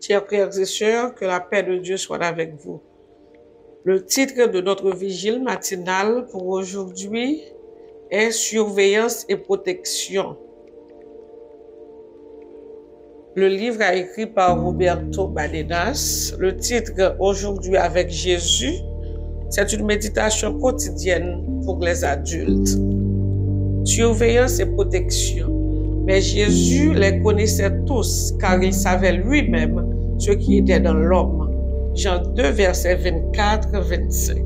Chers frères et sœurs, que la paix de Dieu soit avec vous. Le titre de notre vigile matinale pour aujourd'hui est Surveillance et protection. Le livre est écrit par Roberto Badenas. Le titre Aujourd'hui avec Jésus, c'est une méditation quotidienne pour les adultes. Surveillance et protection. Mais Jésus les connaissait tous, car il savait lui-même ce qui était dans l'homme. Jean 2, versets 24-25.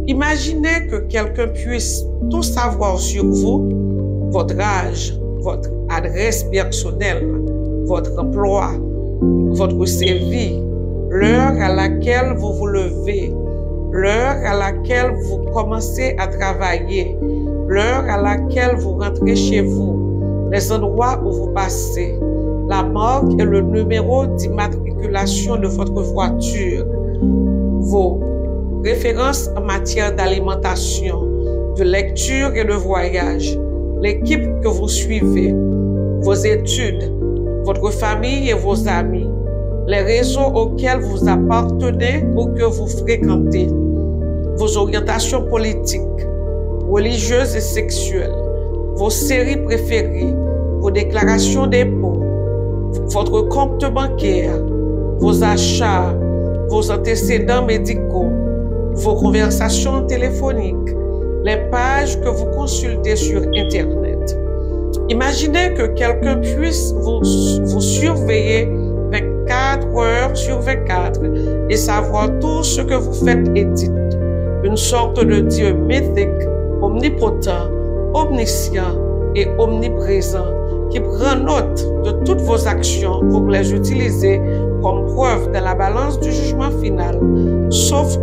Imaginez que quelqu'un puisse tout savoir sur vous, votre âge, votre adresse personnelle, votre emploi, votre CV, l'heure à laquelle vous vous levez, l'heure à laquelle vous commencez à travailler, l'heure à laquelle vous rentrez chez vous, les endroits où vous passez, la marque et le numéro d'immatriculation de votre voiture, vos références en matière d'alimentation, de lecture et de voyage, l'équipe que vous suivez, vos études, votre famille et vos amis, les réseaux auxquels vous appartenez ou que vous fréquentez, vos orientations politiques, religieuses et sexuelles, vos séries préférées, vos déclarations d'impôts, votre compte bancaire, vos achats, vos antécédents médicaux, vos conversations téléphoniques, les pages que vous consultez sur Internet. Imaginez que quelqu'un puisse vous surveiller 24 heures sur 24 et savoir tout ce que vous faites et dites. Une sorte de Dieu mythique, omnipotent, omniscient et omniprésent qui prend note de toutes vos actions pour les utiliser comme preuve dans la balance du jugement final, sauf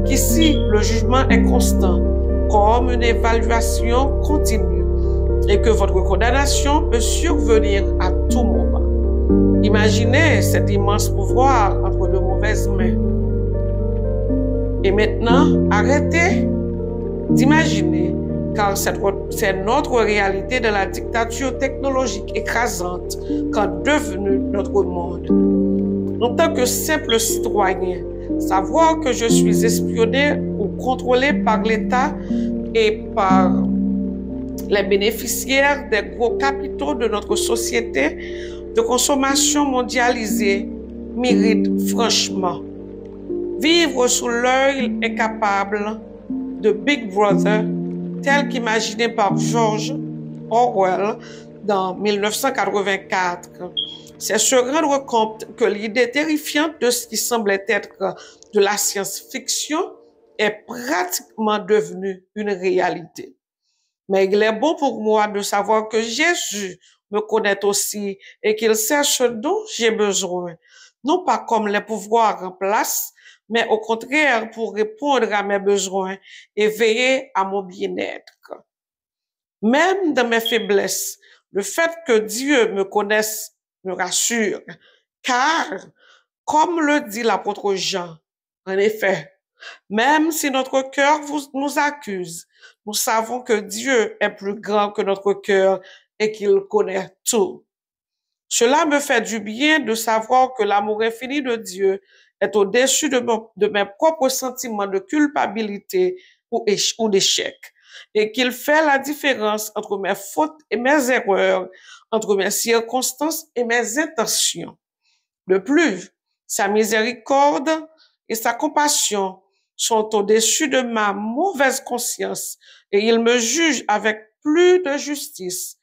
qu'ici le jugement est constant, comme une évaluation continue, et que votre condamnation peut survenir à tout moment. Imaginez cet immense pouvoir entre de mauvaises mains. Et maintenant, arrêtez d'imaginer, car c'est notre réalité de la dictature technologique écrasante qu'a devenu notre monde. En tant que simple citoyen, savoir que je suis espionné ou contrôlé par l'État et par les bénéficiaires des gros capitaux de notre société de consommation mondialisée mérite franchement. Vivre sous l'œil incapable de Big Brother, tel qu'imaginé par George Orwell dans 1984, c'est se rendre compte que l'idée terrifiante de ce qui semblait être de la science-fiction est pratiquement devenue une réalité. Mais il est bon pour moi de savoir que Jésus me connaît aussi et qu'il sait ce dont j'ai besoin, non pas comme les pouvoirs en place, mais au contraire pour répondre à mes besoins et veiller à mon bien-être. Même dans mes faiblesses, le fait que Dieu me connaisse me rassure, car, comme le dit l'apôtre Jean, en effet, même si notre cœur nous accuse, nous savons que Dieu est plus grand que notre cœur et qu'il connaît tout. Cela me fait du bien de savoir que l'amour infini de Dieu est au-dessus de mes propres sentiments de culpabilité ou d'échec, et qu'il fait la différence entre mes fautes et mes erreurs, entre mes circonstances et mes intentions. De plus, sa miséricorde et sa compassion sont au-dessus de ma mauvaise conscience et il me juge avec plus de justice,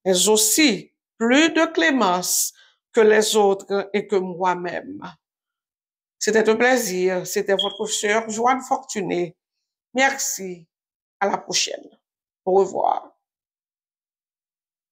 mais aussi plus de clémence que les autres et que moi-même. C'était un plaisir. C'était votre sœur Joanne Fortuné. Merci. À la prochaine. Au revoir.